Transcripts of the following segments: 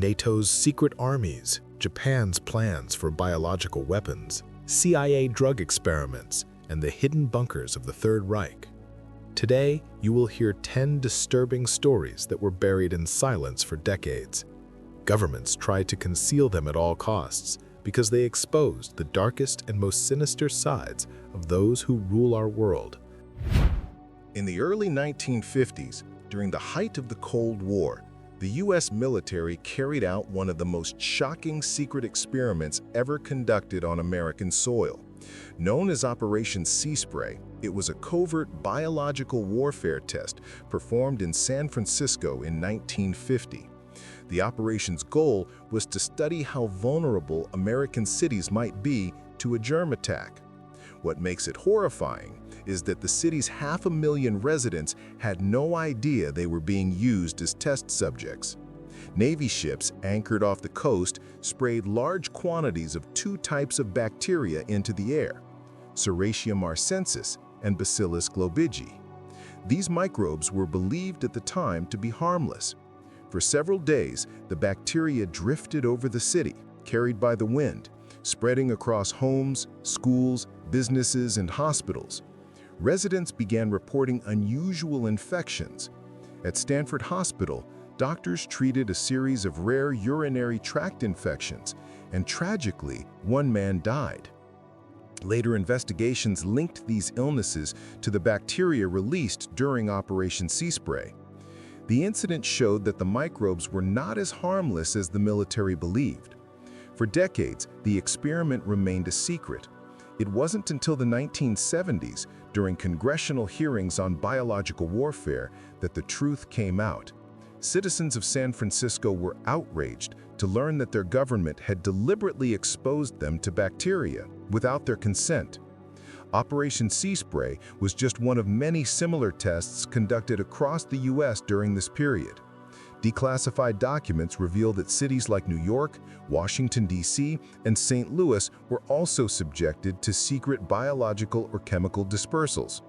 NATO's secret armies, Japan's plans for biological weapons, CIA drug experiments, and the hidden bunkers of the Third Reich. Today, you will hear 10 disturbing stories that were buried in silence for decades. Governments tried to conceal them at all costs because they exposed the darkest and most sinister sides of those who rule our world. In the early 1950s, during the height of the Cold War, the U.S. military carried out one of the most shocking secret experiments ever conducted on American soil. Known as Operation Sea Spray, it was a covert biological warfare test performed in San Francisco in 1950. The operation's goal was to study how vulnerable American cities might be to a germ attack. What makes it horrifying is that the city's 500,000 residents had no idea they were being used as test subjects. Navy ships anchored off the coast sprayed large quantities of two types of bacteria into the air, Serratia marcensis and Bacillus globigi. These microbes were believed at the time to be harmless. For several days, the bacteria drifted over the city, carried by the wind, spreading across homes, schools, businesses, and hospitals. Residents began reporting unusual infections. At Stanford Hospital, doctors treated a series of rare urinary tract infections, and tragically, one man died. Later investigations linked these illnesses to the bacteria released during Operation Sea Spray. The incident showed that the microbes were not as harmless as the military believed. For decades, the experiment remained a secret. It wasn't until the 1970s, during congressional hearings on biological warfare, that the truth came out. Citizens of San Francisco were outraged to learn that their government had deliberately exposed them to bacteria without their consent. Operation Sea Spray was just one of many similar tests conducted across the U.S. during this period. Declassified documents reveal that cities like New York, Washington, D.C., and St. Louis were also subjected to secret biological or chemical dispersals.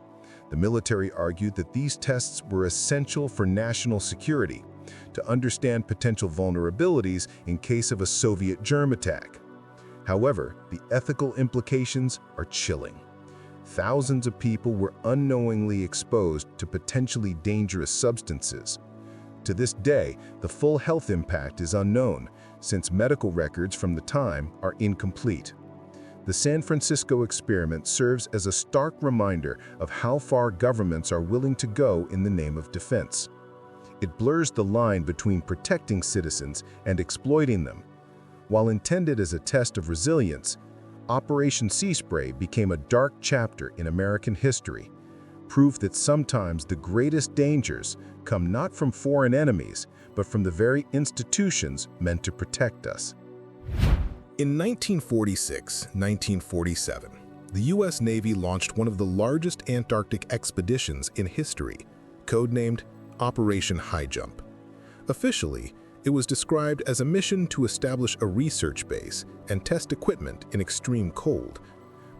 The military argued that these tests were essential for national security, to understand potential vulnerabilities in case of a Soviet germ attack. However, the ethical implications are chilling. Thousands of people were unknowingly exposed to potentially dangerous substances. To this day, the full health impact is unknown, since medical records from the time are incomplete. The San Francisco experiment serves as a stark reminder of how far governments are willing to go in the name of defense. It blurs the line between protecting citizens and exploiting them. While intended as a test of resilience, Operation Sea Spray became a dark chapter in American history, proof that sometimes the greatest dangers come not from foreign enemies, but from the very institutions meant to protect us. In 1946-1947, the U.S. Navy launched one of the largest Antarctic expeditions in history, codenamed Operation High Jump. Officially, it was described as a mission to establish a research base and test equipment in extreme cold.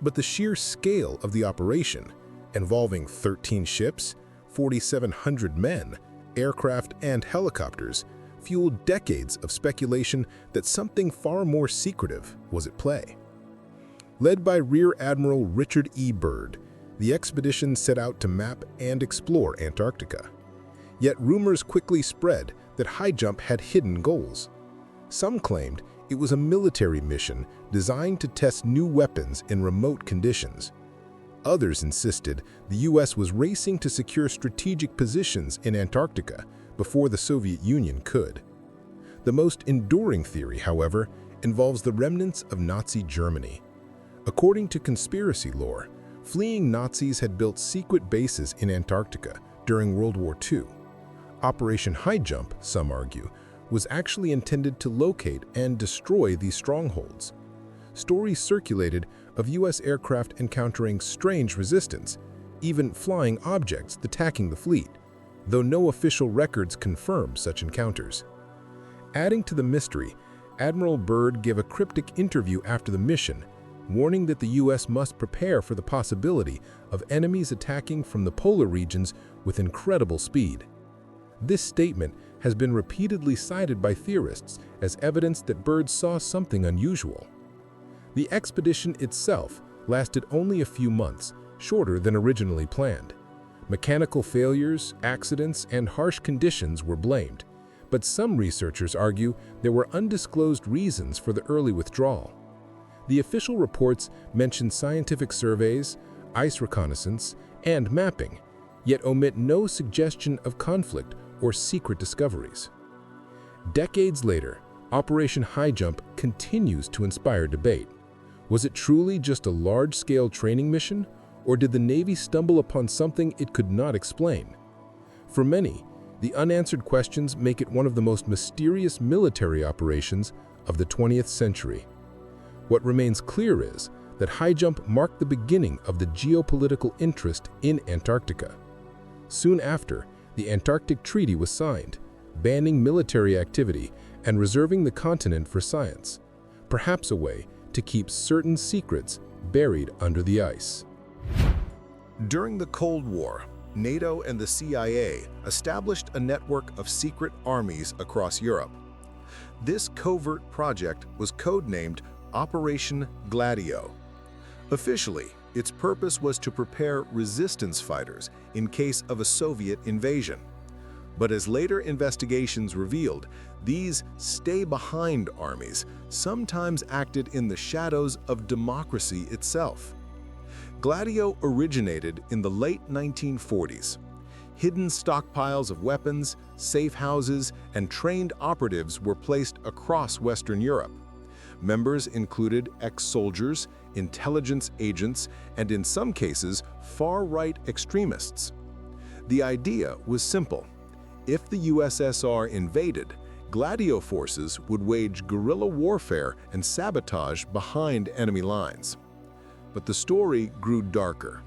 But the sheer scale of the operation, involving 13 ships, 4,700 men, aircraft, and helicopters, fueled decades of speculation that something far more secretive was at play. Led by Rear Admiral Richard E. Byrd, the expedition set out to map and explore Antarctica. Yet rumors quickly spread that High Jump had hidden goals. Some claimed it was a military mission designed to test new weapons in remote conditions. Others insisted the U.S. was racing to secure strategic positions in Antarctica before the Soviet Union could. The most enduring theory, however, involves the remnants of Nazi Germany. According to conspiracy lore, fleeing Nazis had built secret bases in Antarctica during World War II. Operation High Jump, some argue, was actually intended to locate and destroy these strongholds. Stories circulated of U.S. aircraft encountering strange resistance, even flying objects attacking the fleet, though no official records confirm such encounters. Adding to the mystery, Admiral Byrd gave a cryptic interview after the mission, warning that the U.S. must prepare for the possibility of enemies attacking from the polar regions with incredible speed. This statement has been repeatedly cited by theorists as evidence that birds saw something unusual. The expedition itself lasted only a few months, shorter than originally planned. Mechanical failures, accidents, and harsh conditions were blamed, but some researchers argue there were undisclosed reasons for the early withdrawal. The official reports mention scientific surveys, ice reconnaissance, and mapping, yet omit no suggestion of conflict or secret discoveries. Decades later, Operation High Jump continues to inspire debate. Was it truly just a large-scale training mission, or did the Navy stumble upon something it could not explain? For many, the unanswered questions make it one of the most mysterious military operations of the 20th century. What remains clear is that High Jump marked the beginning of the geopolitical interest in Antarctica. Soon after, the Antarctic Treaty was signed, banning military activity and reserving the continent for science, perhaps a way to keep certain secrets buried under the ice. During the Cold War, NATO and the CIA established a network of secret armies across Europe. This covert project was codenamed Operation Gladio. Officially, its purpose was to prepare resistance fighters in case of a Soviet invasion. But as later investigations revealed, these stay-behind armies sometimes acted in the shadows of democracy itself. Gladio originated in the late 1940s. Hidden stockpiles of weapons, safe houses, and trained operatives were placed across Western Europe. Members included ex-soldiers, intelligence agents, and in some cases, far-right extremists. The idea was simple. If the USSR invaded, Gladio forces would wage guerrilla warfare and sabotage behind enemy lines. But the story grew darker.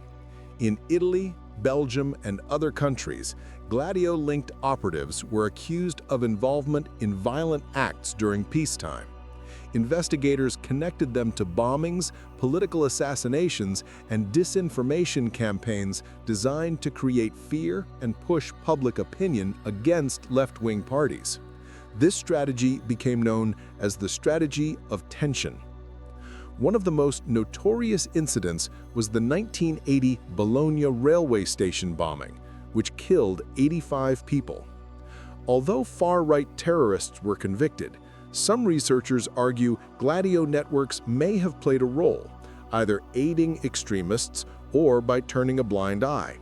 In Italy, Belgium, and other countries, Gladio-linked operatives were accused of involvement in violent acts during peacetime. Investigators connected them to bombings, political assassinations, and disinformation campaigns designed to create fear and push public opinion against left-wing parties. This strategy became known as the strategy of tension. One of the most notorious incidents was the 1980 Bologna railway station bombing, which killed 85 people. Although far-right terrorists were convicted, some researchers argue Gladio networks may have played a role, either aiding extremists or by turning a blind eye.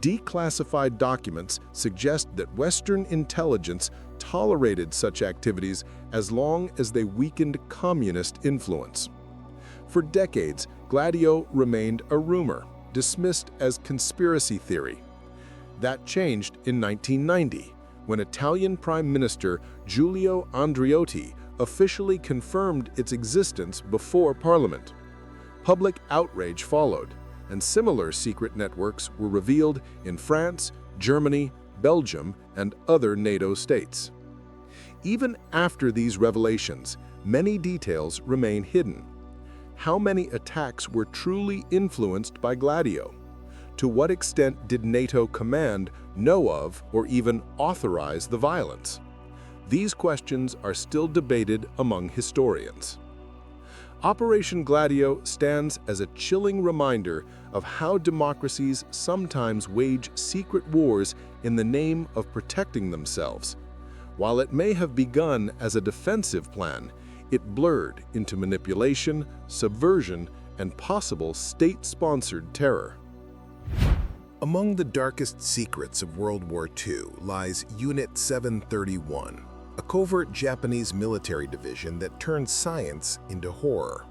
Declassified documents suggest that Western intelligence tolerated such activities as long as they weakened communist influence. For decades, Gladio remained a rumor, dismissed as conspiracy theory. That changed in 1990, when Italian Prime Minister Giulio Andreotti officially confirmed its existence before Parliament. Public outrage followed, and similar secret networks were revealed in France, Germany, Belgium, and other NATO states. Even after these revelations, many details remain hidden. How many attacks were truly influenced by Gladio? To what extent did NATO command know of or even authorize the violence? These questions are still debated among historians. Operation Gladio stands as a chilling reminder of how democracies sometimes wage secret wars in the name of protecting themselves. While it may have begun as a defensive plan, it blurred into manipulation, subversion, and possible state-sponsored terror. Among the darkest secrets of World War II lies Unit 731, a covert Japanese military division that turned science into horror.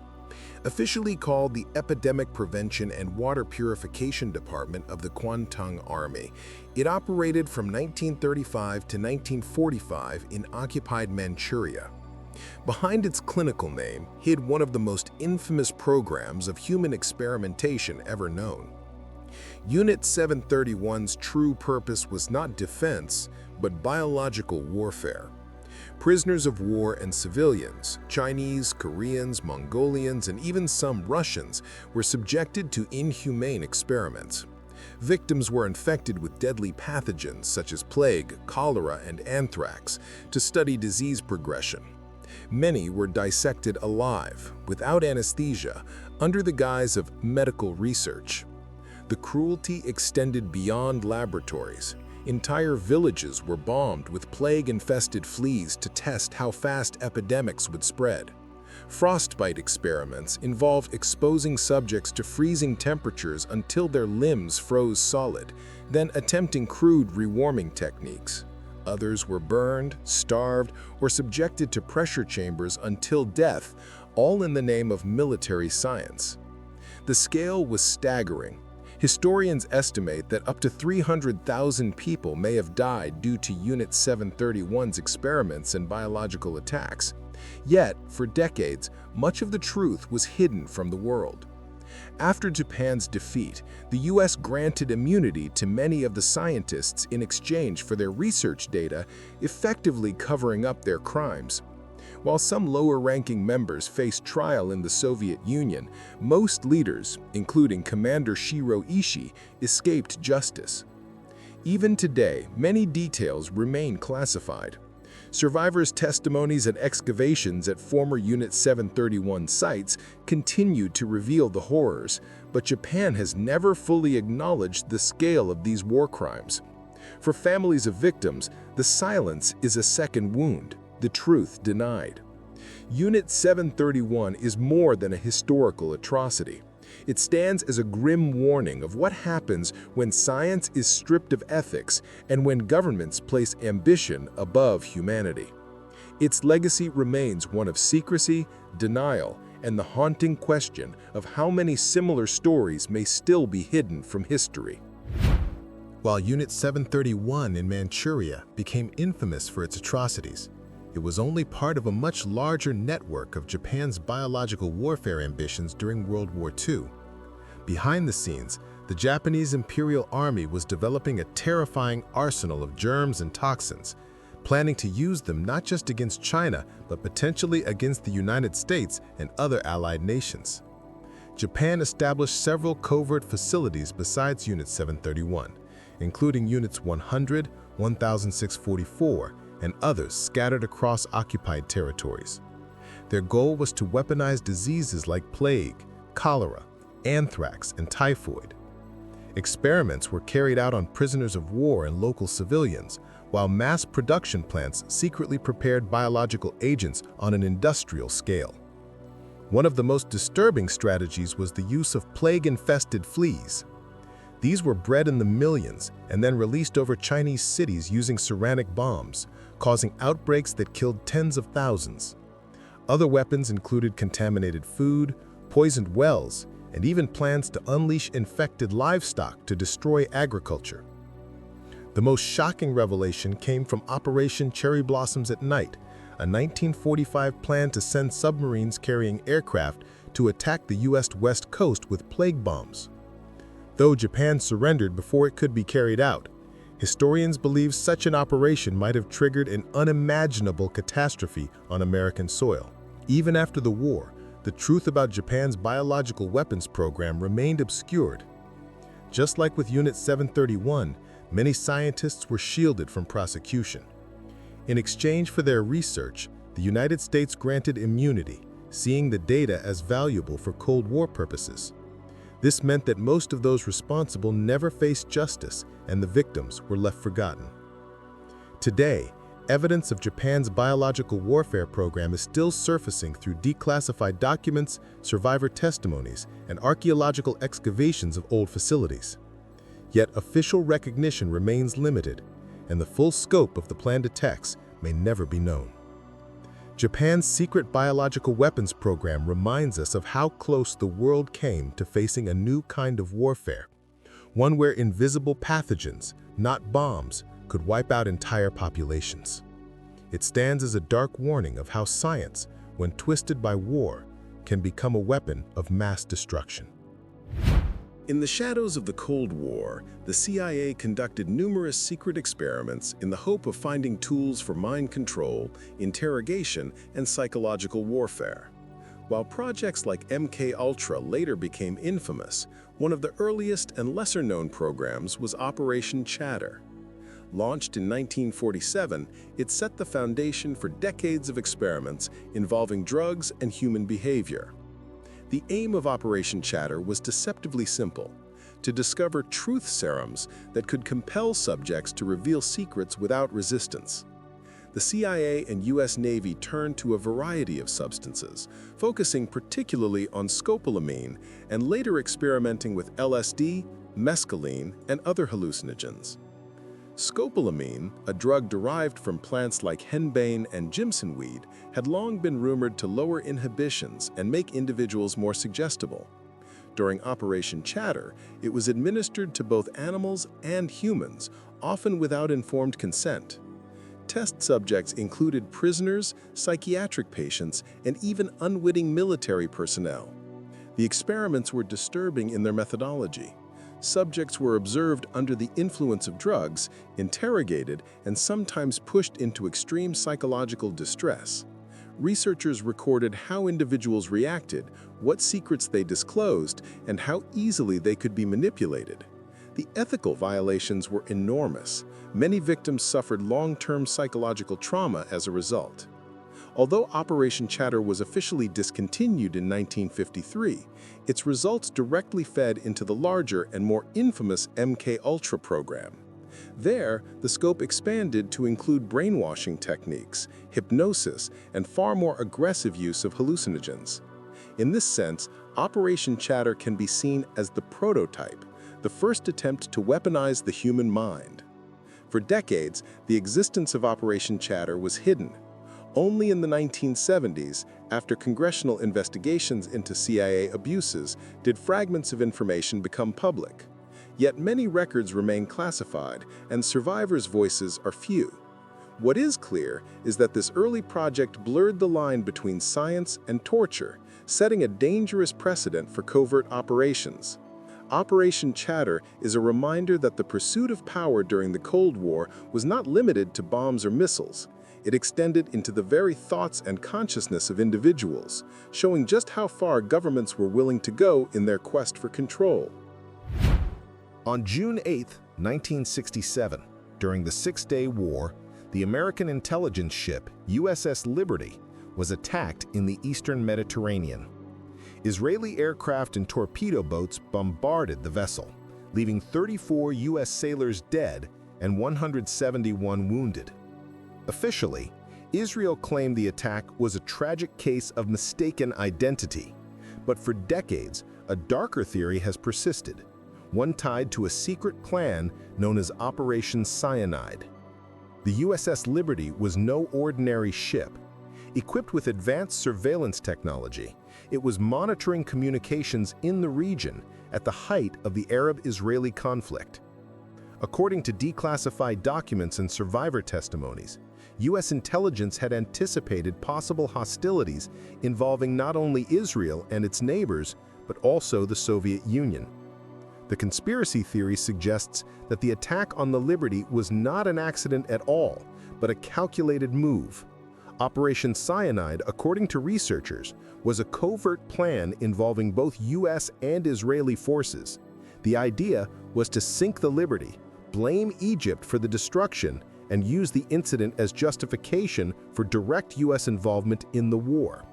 Officially called the Epidemic Prevention and Water Purification Department of the Kwantung Army, it operated from 1935 to 1945 in occupied Manchuria. Behind its clinical name hid one of the most infamous programs of human experimentation ever known. Unit 731's true purpose was not defense, but biological warfare. Prisoners of war and civilians, Chinese, Koreans, Mongolians, and even some Russians, were subjected to inhumane experiments. Victims were infected with deadly pathogens such as plague, cholera, and anthrax to study disease progression. Many were dissected alive, without anesthesia, under the guise of medical research. The cruelty extended beyond laboratories. Entire villages were bombed with plague-infested fleas to test how fast epidemics would spread. Frostbite experiments involved exposing subjects to freezing temperatures until their limbs froze solid, then attempting crude rewarming techniques. Others were burned, starved, or subjected to pressure chambers until death, all in the name of military science. The scale was staggering. Historians estimate that up to 300,000 people may have died due to Unit 731's experiments and biological attacks. Yet, for decades, much of the truth was hidden from the world. After Japan's defeat, the U.S. granted immunity to many of the scientists in exchange for their research data, effectively covering up their crimes. While some lower-ranking members faced trial in the Soviet Union, most leaders, including Commander Shiro Ishii, escaped justice. Even today, many details remain classified. Survivors' testimonies and excavations at former Unit 731 sites continue to reveal the horrors, but Japan has never fully acknowledged the scale of these war crimes. For families of victims, the silence is a second wound, the truth denied. Unit 731 is more than a historical atrocity. It stands as a grim warning of what happens when science is stripped of ethics and when governments place ambition above humanity. Its legacy remains one of secrecy, denial, and the haunting question of how many similar stories may still be hidden from history. While Unit 731 in Manchuria became infamous for its atrocities, it was only part of a much larger network of Japan's biological warfare ambitions during World War II. Behind the scenes, the Japanese Imperial Army was developing a terrifying arsenal of germs and toxins, planning to use them not just against China, but potentially against the United States and other allied nations. Japan established several covert facilities besides Unit 731, including Units 100, 1644, and others scattered across occupied territories. Their goal was to weaponize diseases like plague, cholera, anthrax, and typhoid. Experiments were carried out on prisoners of war and local civilians, while mass production plants secretly prepared biological agents on an industrial scale. One of the most disturbing strategies was the use of plague-infested fleas. These were bred in the millions and then released over Chinese cities using ceramic bombs, causing outbreaks that killed tens of thousands. Other weapons included contaminated food, poisoned wells, and even plans to unleash infected livestock to destroy agriculture. The most shocking revelation came from Operation Cherry Blossoms at Night, a 1945 plan to send submarines carrying aircraft to attack the U.S. West Coast with plague bombs. Though Japan surrendered before it could be carried out, historians believe such an operation might have triggered an unimaginable catastrophe on American soil. Even after the war, the truth about Japan's biological weapons program remained obscured. Just like with Unit 731, many scientists were shielded from prosecution. In exchange for their research, the United States granted immunity, seeing the data as valuable for Cold War purposes. This meant that most of those responsible never faced justice, and the victims were left forgotten. Today, evidence of Japan's biological warfare program is still surfacing through declassified documents, survivor testimonies, and archaeological excavations of old facilities. Yet official recognition remains limited, and the full scope of the planned attacks may never be known. Japan's secret biological weapons program reminds us of how close the world came to facing a new kind of warfare, one where invisible pathogens, not bombs, could wipe out entire populations. It stands as a dark warning of how science, when twisted by war, can become a weapon of mass destruction. In the shadows of the Cold War, the CIA conducted numerous secret experiments in the hope of finding tools for mind control, interrogation, and psychological warfare. While projects like MK Ultra later became infamous, one of the earliest and lesser-known programs was Operation Chatter. Launched in 1947, it set the foundation for decades of experiments involving drugs and human behavior. The aim of Operation Chatter was deceptively simple: to discover truth serums that could compel subjects to reveal secrets without resistance. The CIA and U.S. Navy turned to a variety of substances, focusing particularly on scopolamine and later experimenting with LSD, mescaline, and other hallucinogens. Scopolamine, a drug derived from plants like henbane and jimsonweed, had long been rumored to lower inhibitions and make individuals more suggestible. During Operation Chatter, it was administered to both animals and humans, often without informed consent. Test subjects included prisoners, psychiatric patients, and even unwitting military personnel. The experiments were disturbing in their methodology. Subjects were observed under the influence of drugs, interrogated, and sometimes pushed into extreme psychological distress. Researchers recorded how individuals reacted, what secrets they disclosed, and how easily they could be manipulated. The ethical violations were enormous. Many victims suffered long-term psychological trauma as a result. Although Operation Chatter was officially discontinued in 1953, its results directly fed into the larger and more infamous MK Ultra program. There, the scope expanded to include brainwashing techniques, hypnosis, and far more aggressive use of hallucinogens. In this sense, Operation Chatter can be seen as the prototype, the first attempt to weaponize the human mind. For decades, the existence of Operation Chatter was hidden. Only in the 1970s, after congressional investigations into CIA abuses, did fragments of information become public. Yet many records remain classified, and survivors' voices are few. What is clear is that this early project blurred the line between science and torture, setting a dangerous precedent for covert operations. Operation Chatter is a reminder that the pursuit of power during the Cold War was not limited to bombs or missiles. It extended into the very thoughts and consciousness of individuals, showing just how far governments were willing to go in their quest for control. On June 8, 1967, during the Six-Day War, the American intelligence ship USS Liberty was attacked in the eastern Mediterranean. Israeli aircraft and torpedo boats bombarded the vessel, leaving 34 U.S. sailors dead and 171 wounded. Officially, Israel claimed the attack was a tragic case of mistaken identity, but for decades, a darker theory has persisted, one tied to a secret plan known as Operation Cyanide. The USS Liberty was no ordinary ship. Equipped with advanced surveillance technology, it was monitoring communications in the region at the height of the Arab-Israeli conflict. According to declassified documents and survivor testimonies, U.S. intelligence had anticipated possible hostilities involving not only Israel and its neighbors, but also the Soviet Union. The conspiracy theory suggests that the attack on the Liberty was not an accident at all, but a calculated move. Operation Cyanide, according to researchers, was a covert plan involving both U.S. and Israeli forces. The idea was to sink the Liberty, blame Egypt for the destruction, and use the incident as justification for direct U.S. involvement in the war.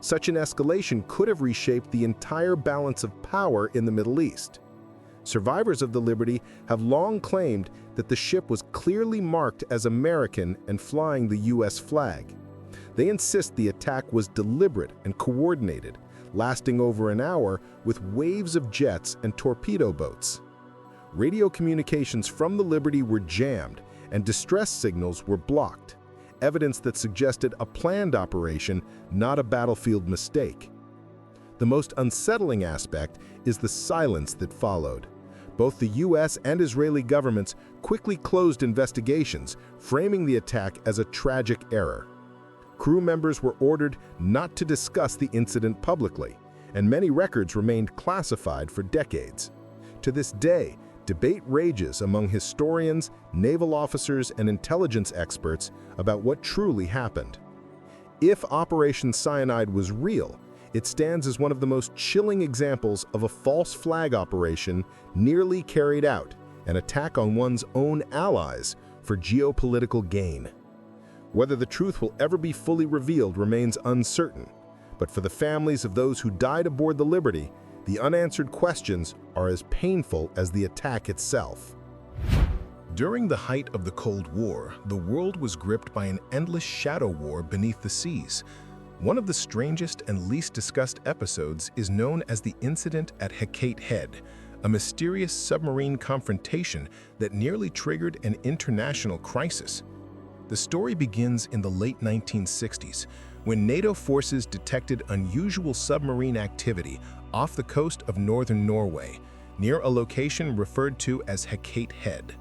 Such an escalation could have reshaped the entire balance of power in the Middle East. Survivors of the Liberty have long claimed that the ship was clearly marked as American and flying the U.S. flag. They insist the attack was deliberate and coordinated, lasting over an hour with waves of jets and torpedo boats. Radio communications from the Liberty were jammed, and distress signals were blocked, evidence that suggested a planned operation, not a battlefield mistake. The most unsettling aspect is the silence that followed. Both the U.S. and Israeli governments quickly closed investigations, framing the attack as a tragic error. Crew members were ordered not to discuss the incident publicly, and many records remained classified for decades. To this day, debate rages among historians, naval officers, and intelligence experts about what truly happened. If Operation Cyanide was real, It stands as one of the most chilling examples of a false flag operation nearly carried out, an attack on one's own allies for geopolitical gain. Whether the truth will ever be fully revealed remains uncertain, but for the families of those who died aboard the Liberty, the unanswered questions are as painful as the attack itself. During the height of the Cold War, the world was gripped by an endless shadow war beneath the seas. One of the strangest and least discussed episodes is known as the incident at Hecate Head, a mysterious submarine confrontation that nearly triggered an international crisis. The story begins in the late 1960s, when NATO forces detected unusual submarine activity off the coast of northern Norway, near a location referred to as Hecate Head.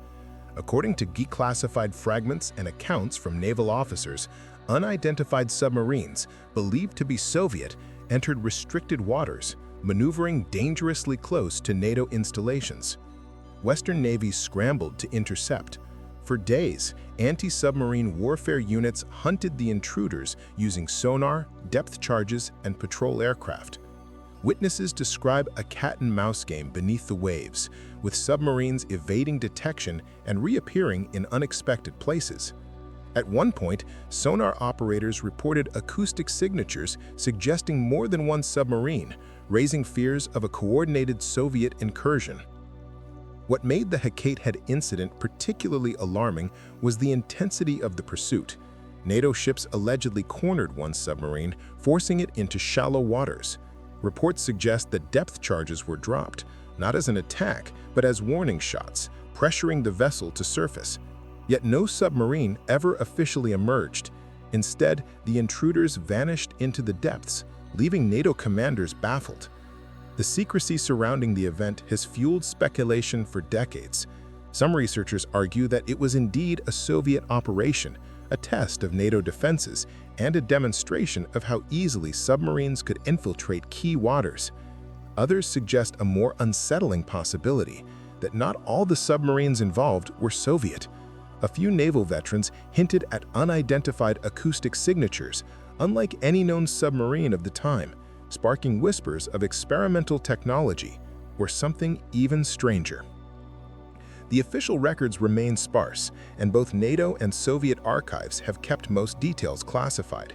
According to declassified fragments and accounts from naval officers, unidentified submarines, believed to be Soviet, entered restricted waters, maneuvering dangerously close to NATO installations. Western navies scrambled to intercept. For days, anti-submarine warfare units hunted the intruders using sonar, depth charges, and patrol aircraft. Witnesses describe a cat-and-mouse game beneath the waves, with submarines evading detection and reappearing in unexpected places. At one point, sonar operators reported acoustic signatures suggesting more than one submarine, raising fears of a coordinated Soviet incursion. What made the Hecate Head incident particularly alarming was the intensity of the pursuit. NATO ships allegedly cornered one submarine, forcing it into shallow waters. Reports suggest that depth charges were dropped, not as an attack, but as warning shots, pressuring the vessel to surface. Yet no submarine ever officially emerged. Instead, the intruders vanished into the depths, leaving NATO commanders baffled. The secrecy surrounding the event has fueled speculation for decades. Some researchers argue that it was indeed a Soviet operation, a test of NATO defenses, and a demonstration of how easily submarines could infiltrate key waters. Others suggest a more unsettling possibility, that not all the submarines involved were Soviet. A few naval veterans hinted at unidentified acoustic signatures, unlike any known submarine of the time, sparking whispers of experimental technology, or something even stranger. The official records remain sparse, and both NATO and Soviet archives have kept most details classified.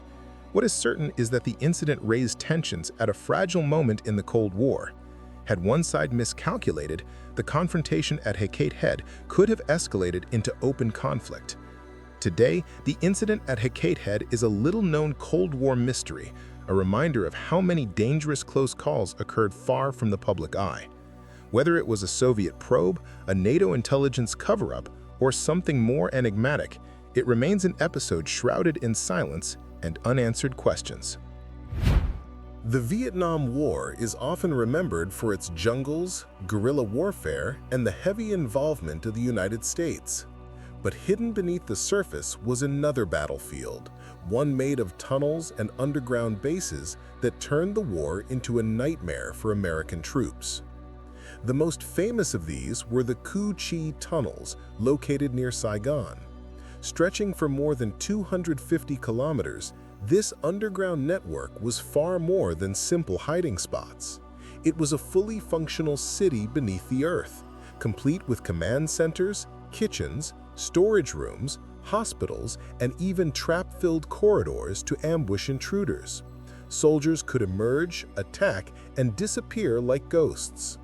What is certain is that the incident raised tensions at a fragile moment in the Cold War. Had one side miscalculated, the confrontation at Hecate Head could have escalated into open conflict. Today, the incident at Hecate Head is a little-known Cold War mystery, a reminder of how many dangerous close calls occurred far from the public eye. Whether it was a Soviet probe, a NATO intelligence cover-up, or something more enigmatic, it remains an episode shrouded in silence and unanswered questions. The Vietnam War is often remembered for its jungles, guerrilla warfare, and the heavy involvement of the United States. But hidden beneath the surface was another battlefield, one made of tunnels and underground bases that turned the war into a nightmare for American troops. The most famous of these were the Cu Chi tunnels, located near Saigon. Stretching for more than 250 kilometers, this underground network was far more than simple hiding spots. It was a fully functional city beneath the earth, complete with command centers, kitchens, storage rooms, hospitals, and even trap-filled corridors to ambush intruders. Soldiers could emerge, attack, and disappear like ghosts.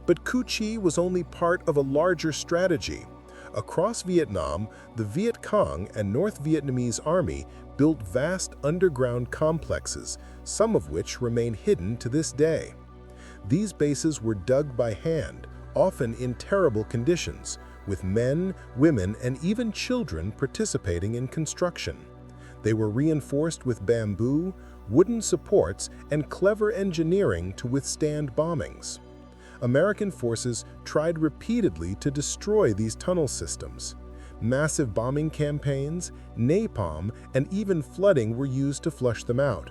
But Cu Chi was only part of a larger strategy. Across Vietnam, the Viet Cong and North Vietnamese Army built vast underground complexes, some of which remain hidden to this day. These bases were dug by hand, often in terrible conditions, with men, women, and even children participating in construction. They were reinforced with bamboo, wooden supports, and clever engineering to withstand bombings. American forces tried repeatedly to destroy these tunnel systems. Massive bombing campaigns, napalm, and even flooding were used to flush them out.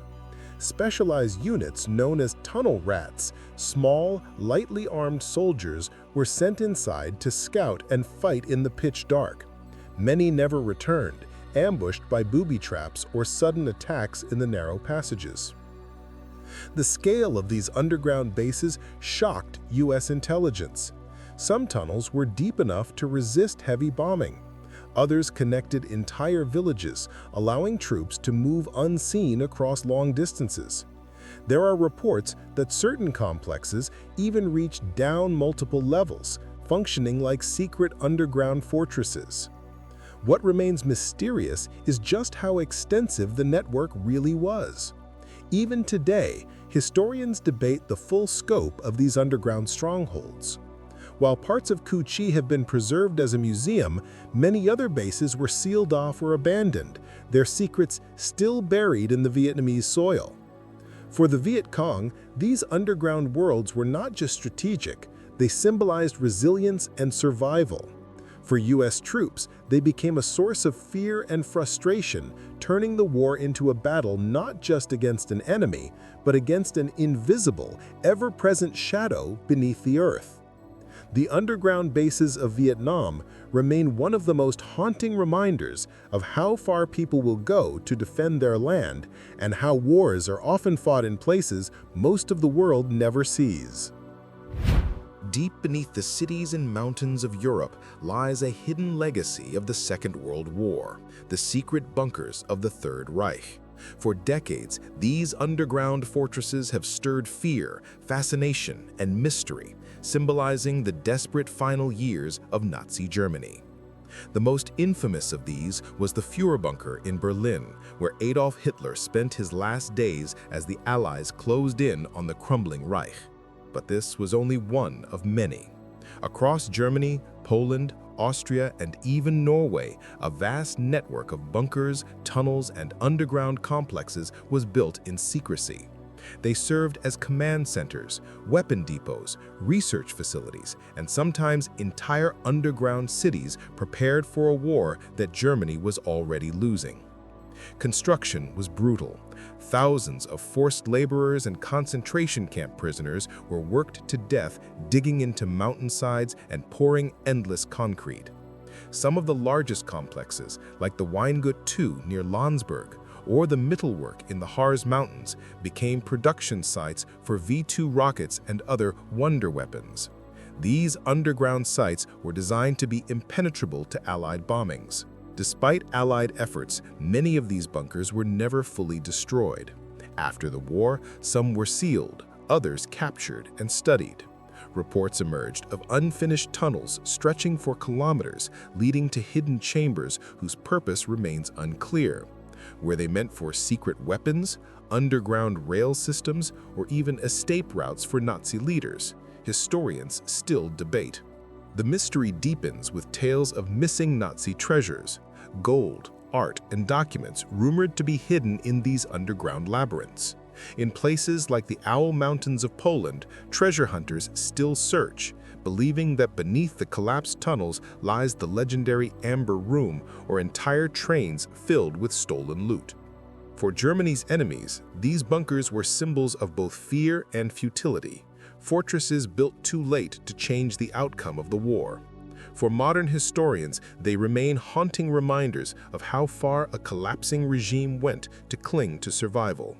Specialized units known as tunnel rats, small, lightly armed soldiers, were sent inside to scout and fight in the pitch dark. Many never returned, ambushed by booby traps or sudden attacks in the narrow passages. The scale of these underground bases shocked U.S. intelligence. Some tunnels were deep enough to resist heavy bombing. Others connected entire villages, allowing troops to move unseen across long distances. There are reports that certain complexes even reached down multiple levels, functioning like secret underground fortresses. What remains mysterious is just how extensive the network really was. Even today, historians debate the full scope of these underground strongholds. While parts of Cu Chi have been preserved as a museum, many other bases were sealed off or abandoned, their secrets still buried in the Vietnamese soil. For the Viet Cong, these underground worlds were not just strategic, they symbolized resilience and survival. For U.S. troops, they became a source of fear and frustration, turning the war into a battle not just against an enemy, but against an invisible, ever-present shadow beneath the earth. The underground bases of Vietnam remain one of the most haunting reminders of how far people will go to defend their land and how wars are often fought in places most of the world never sees. Deep beneath the cities and mountains of Europe lies a hidden legacy of the Second World War, the secret bunkers of the Third Reich. For decades, these underground fortresses have stirred fear, fascination, and mystery, symbolizing the desperate final years of Nazi Germany. The most infamous of these was the Führerbunker in Berlin, where Adolf Hitler spent his last days as the Allies closed in on the crumbling Reich. But this was only one of many. Across Germany, Poland, Austria, and even Norway, a vast network of bunkers, tunnels, and underground complexes was built in secrecy. They served as command centers, weapon depots, research facilities, and sometimes entire underground cities prepared for a war that Germany was already losing. Construction was brutal. Thousands of forced laborers and concentration camp prisoners were worked to death digging into mountainsides and pouring endless concrete. Some of the largest complexes, like the Weingut II near Landsberg or the Mittelwerk in the Harz Mountains, became production sites for V-2 rockets and other wonder weapons. These underground sites were designed to be impenetrable to Allied bombings. Despite Allied efforts, many of these bunkers were never fully destroyed. After the war, some were sealed, others captured and studied. Reports emerged of unfinished tunnels stretching for kilometers, leading to hidden chambers whose purpose remains unclear. Were they meant for secret weapons, underground rail systems, or even escape routes for Nazi leaders? Historians still debate. The mystery deepens with tales of missing Nazi treasures, gold, art, and documents rumored to be hidden in these underground labyrinths. In places like the Owl Mountains of Poland, treasure hunters still search, believing that beneath the collapsed tunnels lies the legendary Amber Room or entire trains filled with stolen loot. For Germany's enemies, these bunkers were symbols of both fear and futility, fortresses built too late to change the outcome of the war. For modern historians, they remain haunting reminders of how far a collapsing regime went to cling to survival.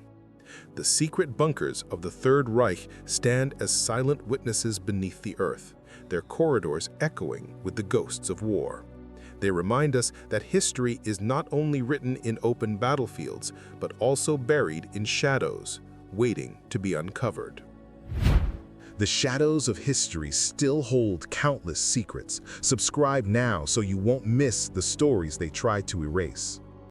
The secret bunkers of the Third Reich stand as silent witnesses beneath the earth, their corridors echoing with the ghosts of war. They remind us that history is not only written in open battlefields, but also buried in shadows, waiting to be uncovered. The shadows of history still hold countless secrets. Subscribe now so you won't miss the stories they try to erase.